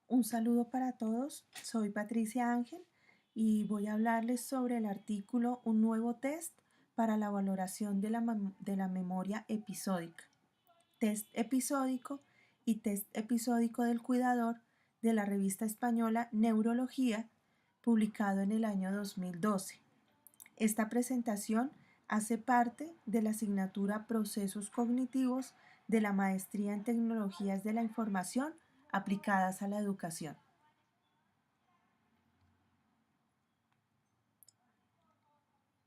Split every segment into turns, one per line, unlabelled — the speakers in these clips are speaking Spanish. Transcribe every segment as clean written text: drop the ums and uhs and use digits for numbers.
Un saludo para todos, soy Patricia Ángel y voy a hablarles sobre el artículo Un nuevo test para la valoración de la memoria episódica, test episódico y test episódico del cuidador de la revista española Neurología, publicado en el año 2012. Esta presentación hace parte de la asignatura Procesos Cognitivos de la Maestría en Tecnologías de la Información aplicadas a la educación.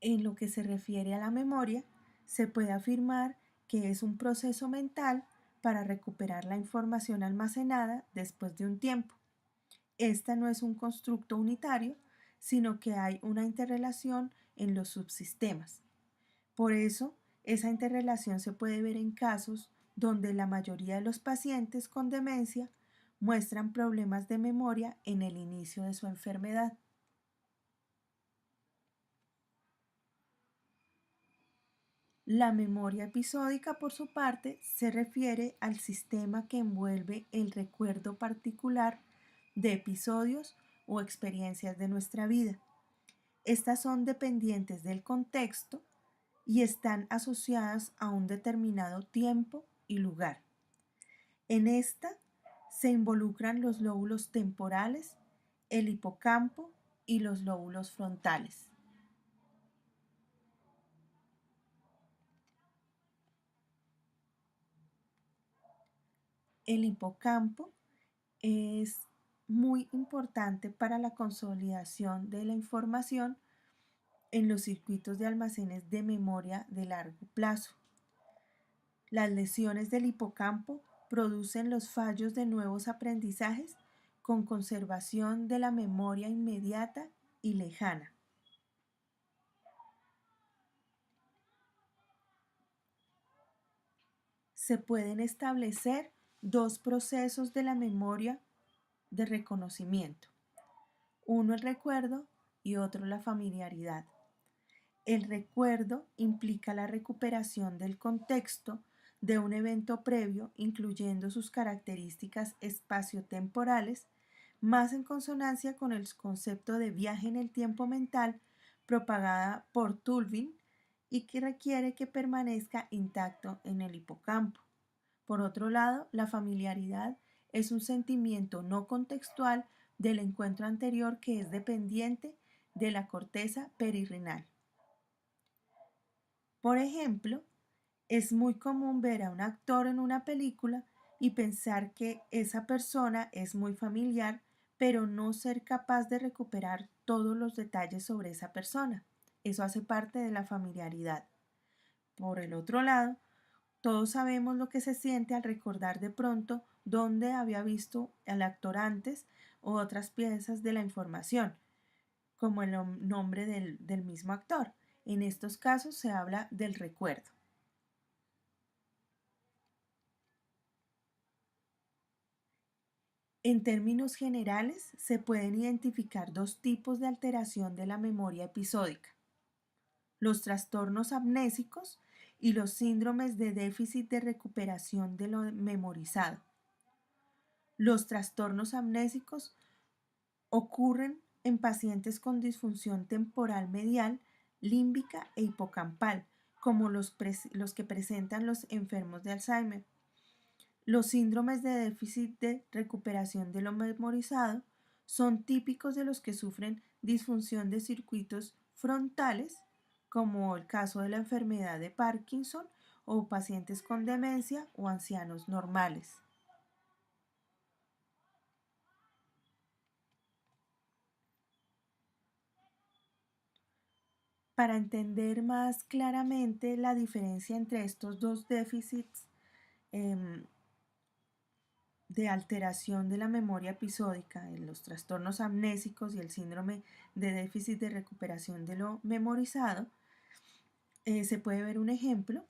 En lo que se refiere a la memoria, se puede afirmar que es un proceso mental para recuperar la información almacenada después de un tiempo. Esta no es un constructo unitario, sino que hay una interrelación en los subsistemas. Por eso, esa interrelación se puede ver en casos donde la mayoría de los pacientes con demencia muestran problemas de memoria en el inicio de su enfermedad. La memoria episódica, por su parte, se refiere al sistema que envuelve el recuerdo particular de episodios o experiencias de nuestra vida. Estas son dependientes del contexto y están asociadas a un determinado tiempo y lugar. En esta se involucran los lóbulos temporales, el hipocampo y los lóbulos frontales. El hipocampo es muy importante para la consolidación de la información en los circuitos de almacenes de memoria de largo plazo. Las lesiones del hipocampo producen los fallos de nuevos aprendizajes con conservación de la memoria inmediata y lejana. Se pueden establecer dos procesos de la memoria de reconocimiento. Uno el recuerdo y otro la familiaridad. El recuerdo implica la recuperación del contexto de un evento previo, incluyendo sus características espaciotemporales, más en consonancia con el concepto de viaje en el tiempo mental propagada por Tulvin y que requiere que permanezca intacto en el hipocampo. Por otro lado, la familiaridad es un sentimiento no contextual del encuentro anterior que es dependiente de la corteza perirrenal. Por ejemplo, es muy común ver a un actor en una película y pensar que esa persona es muy familiar, pero no ser capaz de recuperar todos los detalles sobre esa persona. Eso hace parte de la familiaridad. Por el otro lado, todos sabemos lo que se siente al recordar de pronto dónde había visto al actor antes o otras piezas de la información, como el nombre del mismo actor. En estos casos se habla del recuerdo. En términos generales, se pueden identificar dos tipos de alteración de la memoria episódica: los trastornos amnésicos y los síndromes de déficit de recuperación de lo memorizado. Los trastornos amnésicos ocurren en pacientes con disfunción temporal medial, límbica e hipocampal, como los que presentan los enfermos de Alzheimer. Los síndromes de déficit de recuperación de lo memorizado son típicos de los que sufren disfunción de circuitos frontales, como el caso de la enfermedad de Parkinson o pacientes con demencia o ancianos normales. Para entender más claramente la diferencia entre estos dos déficits em, de alteración de la memoria episódica, en los trastornos amnésicos y el síndrome de déficit de recuperación de lo memorizado, se puede ver un ejemplo.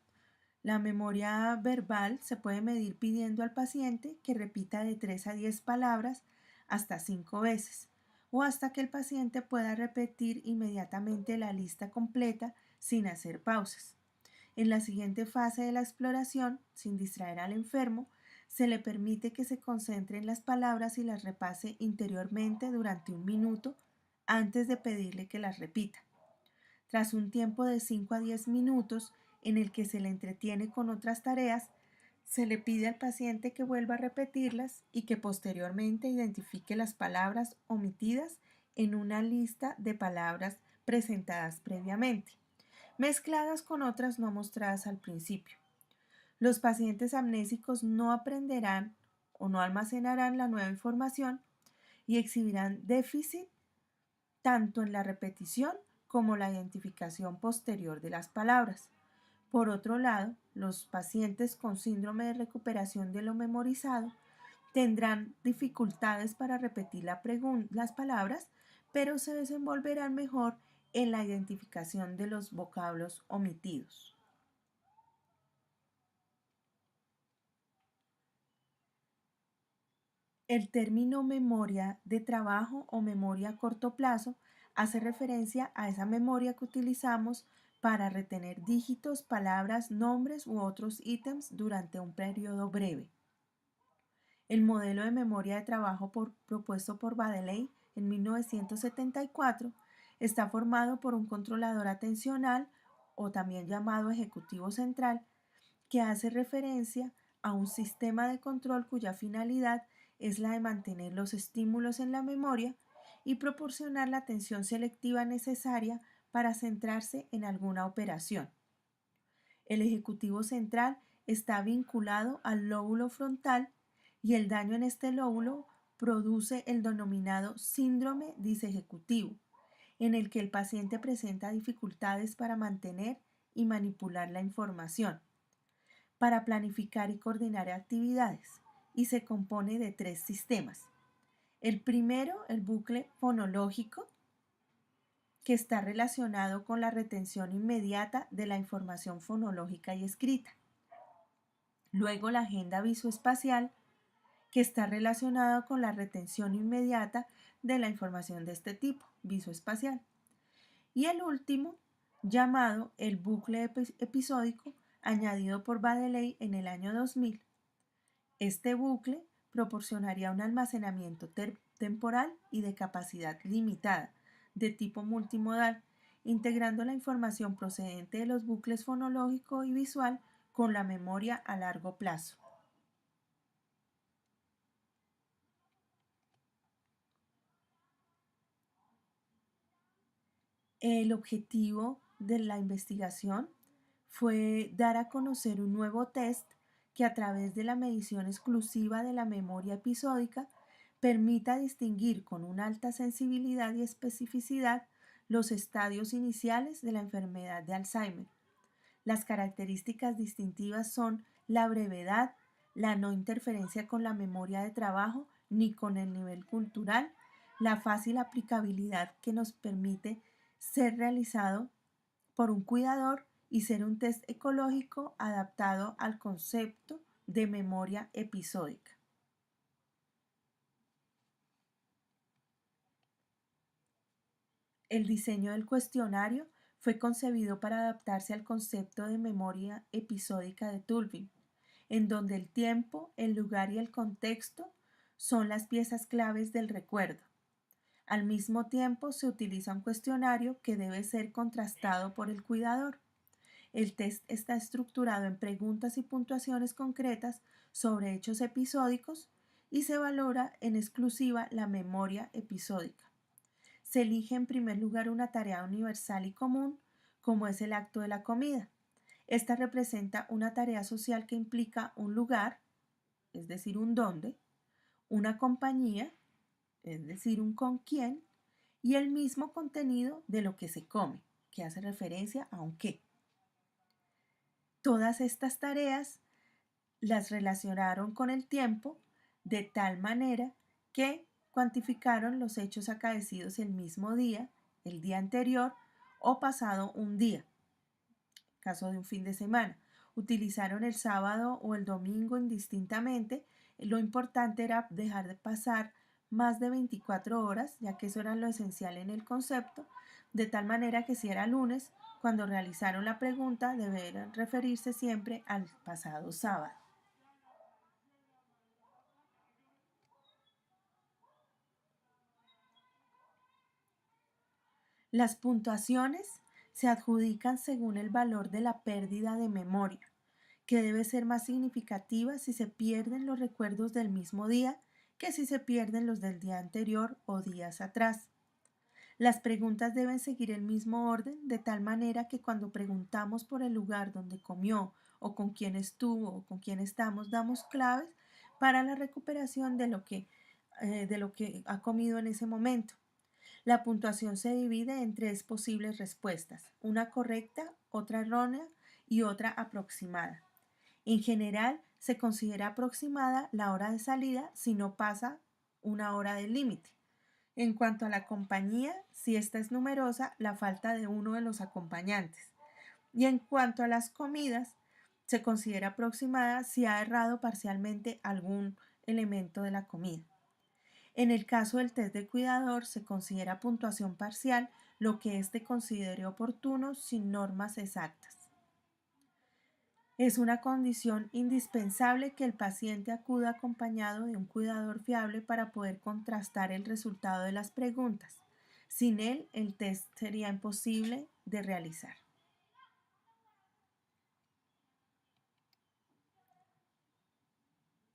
La memoria verbal se puede medir pidiendo al paciente que repita de 3 a 10 palabras hasta 5 veces, o hasta que el paciente pueda repetir inmediatamente la lista completa sin hacer pausas. En la siguiente fase de la exploración, sin distraer al enfermo, Se le permite que se concentre en las palabras y las repase interiormente durante 1 minuto antes de pedirle que las repita. Tras un tiempo de 5 a 10 minutos en el que se le entretiene con otras tareas, se le pide al paciente que vuelva a repetirlas y que posteriormente identifique las palabras omitidas en una lista de palabras presentadas previamente, mezcladas con otras no mostradas al principio. Los pacientes amnésicos no aprenderán o no almacenarán la nueva información y exhibirán déficit tanto en la repetición como la identificación posterior de las palabras. Por otro lado, los pacientes con síndrome de recuperación de lo memorizado tendrán dificultades para repetir las palabras, pero se desenvolverán mejor en la identificación de los vocablos omitidos. El término memoria de trabajo o memoria a corto plazo hace referencia a esa memoria que utilizamos para retener dígitos, palabras, nombres u otros ítems durante un periodo breve. El modelo de memoria de trabajo propuesto por Baddeley en 1974 está formado por un controlador atencional o también llamado ejecutivo central que hace referencia a un sistema de control cuya finalidad es la de mantener los estímulos en la memoria y proporcionar la atención selectiva necesaria para centrarse en alguna operación. El ejecutivo central está vinculado al lóbulo frontal y el daño en este lóbulo produce el denominado síndrome disejecutivo, en el que el paciente presenta dificultades para mantener y manipular la información, para planificar y coordinar actividades, y se compone de 3 sistemas. El primero, el bucle fonológico, que está relacionado con la retención inmediata de la información fonológica y escrita. Luego, la agenda visoespacial, que está relacionada con la retención inmediata de la información de este tipo, visoespacial. Y el último, llamado el bucle episódico, añadido por Baddeley en el año 2000. Este bucle proporcionaría un almacenamiento temporal y de capacidad limitada, de tipo multimodal, integrando la información procedente de los bucles fonológico y visual con la memoria a largo plazo. El objetivo de la investigación fue dar a conocer un nuevo test que a través de la medición exclusiva de la memoria episódica permita distinguir con una alta sensibilidad y especificidad los estadios iniciales de la enfermedad de Alzheimer. Las características distintivas son la brevedad, la no interferencia con la memoria de trabajo ni con el nivel cultural, la fácil aplicabilidad que nos permite ser realizado por un cuidador y ser un test ecológico adaptado al concepto de memoria episódica. El diseño del cuestionario fue concebido para adaptarse al concepto de memoria episódica de Tulving, en donde el tiempo, el lugar y el contexto son las piezas claves del recuerdo. Al mismo tiempo, se utiliza un cuestionario que debe ser contrastado por el cuidador. El test está estructurado en preguntas y puntuaciones concretas sobre hechos episódicos y se valora en exclusiva la memoria episódica. Se elige en primer lugar una tarea universal y común, como es el acto de la comida. Esta representa una tarea social que implica un lugar, es decir, un dónde, una compañía, es decir, un con quién, y el mismo contenido de lo que se come, que hace referencia a un qué. Todas estas tareas las relacionaron con el tiempo de tal manera que cuantificaron los hechos acaecidos el mismo día, el día anterior o pasado un día, caso de un fin de semana. Utilizaron el sábado o el domingo indistintamente. Lo importante era dejar de pasar más de 24 horas, ya que eso era lo esencial en el concepto, de tal manera que si era lunes, cuando realizaron la pregunta, deberán referirse siempre al pasado sábado. Las puntuaciones se adjudican según el valor de la pérdida de memoria, que debe ser más significativa si se pierden los recuerdos del mismo día que si se pierden los del día anterior o días atrás. Las preguntas deben seguir el mismo orden de tal manera que cuando preguntamos por el lugar donde comió o con quién estuvo o con quién estamos, damos claves para la recuperación de lo que ha comido en ese momento. La puntuación se divide en tres posibles respuestas, una correcta, otra errónea y otra aproximada. En general, se considera aproximada la hora de salida si no pasa una hora del límite. En cuanto a la compañía, si esta es numerosa, la falta de uno de los acompañantes. Y en cuanto a las comidas, se considera aproximada si ha errado parcialmente algún elemento de la comida. En el caso del test de cuidador, se considera puntuación parcial lo que éste considere oportuno sin normas exactas. Es una condición indispensable que el paciente acuda acompañado de un cuidador fiable para poder contrastar el resultado de las preguntas. Sin él, el test sería imposible de realizar.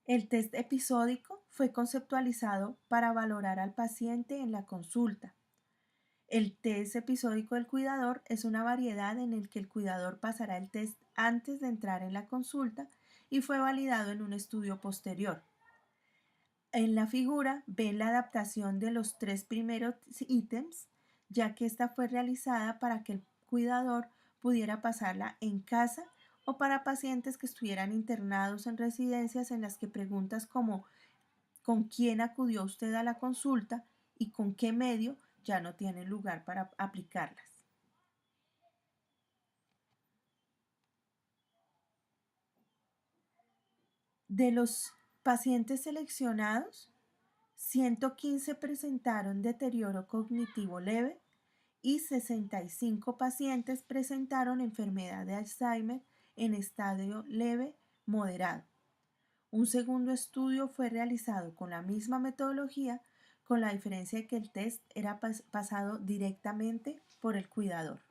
El test episódico fue conceptualizado para valorar al paciente en la consulta. El test episódico del cuidador es una variedad en el que el cuidador pasará el test antes de entrar en la consulta y fue validado en un estudio posterior. En la figura ven la adaptación de los tres primeros ítems, ya que esta fue realizada para que el cuidador pudiera pasarla en casa o para pacientes que estuvieran internados en residencias en las que preguntas como ¿con quién acudió usted a la consulta y con qué medio ya no tienen lugar para aplicarlas? De los pacientes seleccionados, 115 presentaron deterioro cognitivo leve y 65 pacientes presentaron enfermedad de Alzheimer en estadio leve moderado. Un segundo estudio fue realizado con la misma metodología, con la diferencia de que el test era pasado directamente por el cuidador.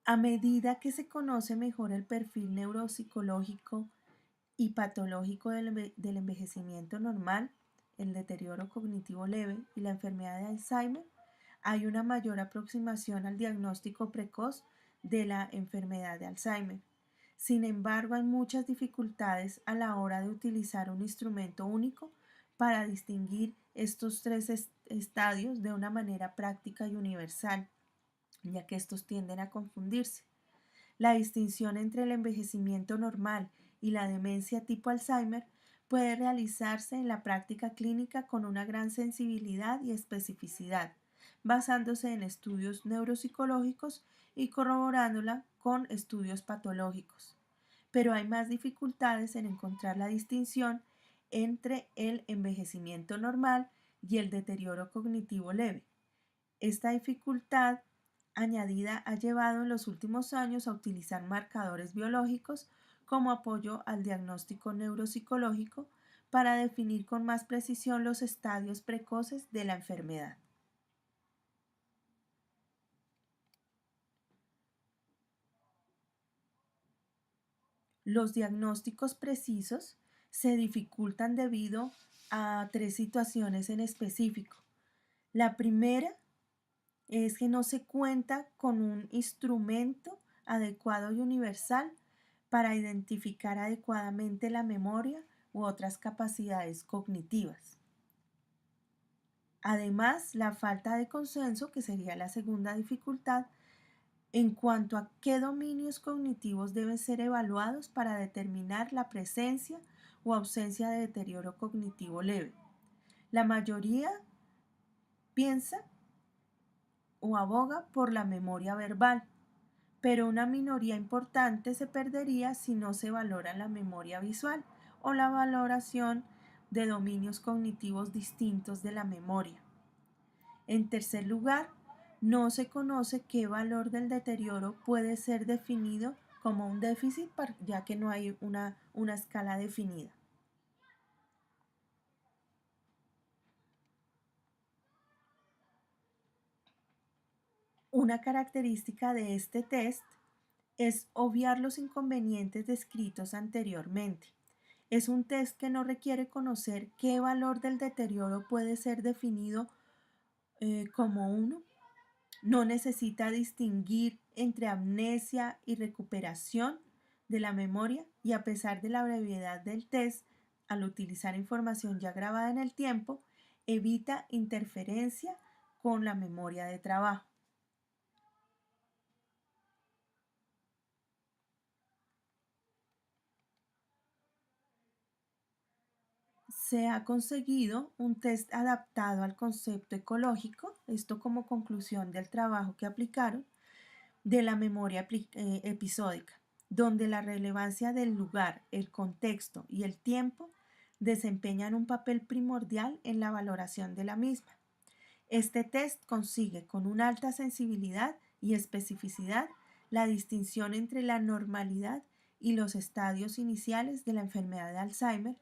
A medida que se conoce mejor el perfil neuropsicológico y patológico del envejecimiento normal, el deterioro cognitivo leve y la enfermedad de Alzheimer, hay una mayor aproximación al diagnóstico precoz de la enfermedad de Alzheimer. Sin embargo, hay muchas dificultades a la hora de utilizar un instrumento único para distinguir estos tres estadios de una manera práctica y universal, ya que estos tienden a confundirse. La distinción entre el envejecimiento normal y la demencia tipo Alzheimer puede realizarse en la práctica clínica con una gran sensibilidad y especificidad, basándose en estudios neuropsicológicos y corroborándola con estudios patológicos. Pero hay más dificultades en encontrar la distinción entre el envejecimiento normal y el deterioro cognitivo leve. Esta dificultad añadida ha llevado en los últimos años a utilizar marcadores biológicos como apoyo al diagnóstico neuropsicológico para definir con más precisión los estadios precoces de la enfermedad. Los diagnósticos precisos se dificultan debido a tres situaciones en específico. La primera es que no se cuenta con un instrumento adecuado y universal para identificar adecuadamente la memoria u otras capacidades cognitivas. Además, la falta de consenso, que sería la segunda dificultad, en cuanto a qué dominios cognitivos deben ser evaluados para determinar la presencia o ausencia de deterioro cognitivo leve. La mayoría piensa o aboga por la memoria verbal, pero una minoría importante se perdería si no se valora la memoria visual o la valoración de dominios cognitivos distintos de la memoria. En tercer lugar, no se conoce qué valor del deterioro puede ser definido como un déficit, ya que no hay una escala definida. Una característica de este test es obviar los inconvenientes descritos anteriormente. Es un test que no requiere conocer qué valor del deterioro puede ser definido como uno. No necesita distinguir entre amnesia y recuperación de la memoria y a pesar de la brevedad del test, al utilizar información ya grabada en el tiempo, evita interferencia con la memoria de trabajo. Se ha conseguido un test adaptado al concepto ecológico, esto como conclusión del trabajo que aplicaron, de la memoria episódica, donde la relevancia del lugar, el contexto y el tiempo desempeñan un papel primordial en la valoración de la misma. Este test consigue con una alta sensibilidad y especificidad la distinción entre la normalidad y los estadios iniciales de la enfermedad de Alzheimer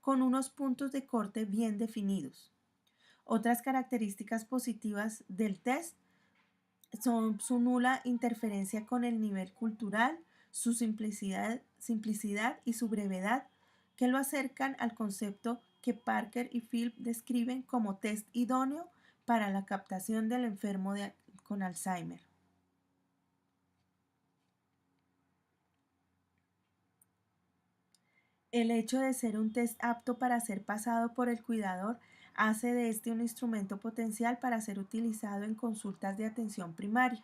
con unos puntos de corte bien definidos. Otras características positivas del test son su nula interferencia con el nivel cultural, su simplicidad y su brevedad, que lo acercan al concepto que Parker y Philp describen como test idóneo para la captación del enfermo con Alzheimer. El hecho de ser un test apto para ser pasado por el cuidador hace de este un instrumento potencial para ser utilizado en consultas de atención primaria.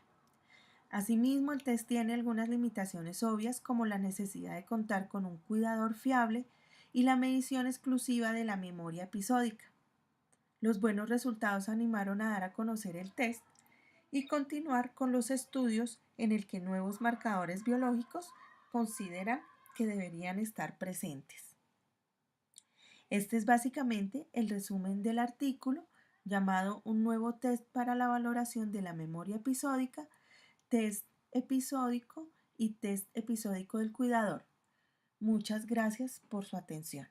Asimismo, el test tiene algunas limitaciones obvias como la necesidad de contar con un cuidador fiable y la medición exclusiva de la memoria episódica. Los buenos resultados animaron a dar a conocer el test y continuar con los estudios en el que nuevos marcadores biológicos consideran que deberían estar presentes. Este es básicamente el resumen del artículo llamado Un nuevo test para la valoración de la memoria episódica, test episódico y test episódico del cuidador. Muchas gracias por su atención.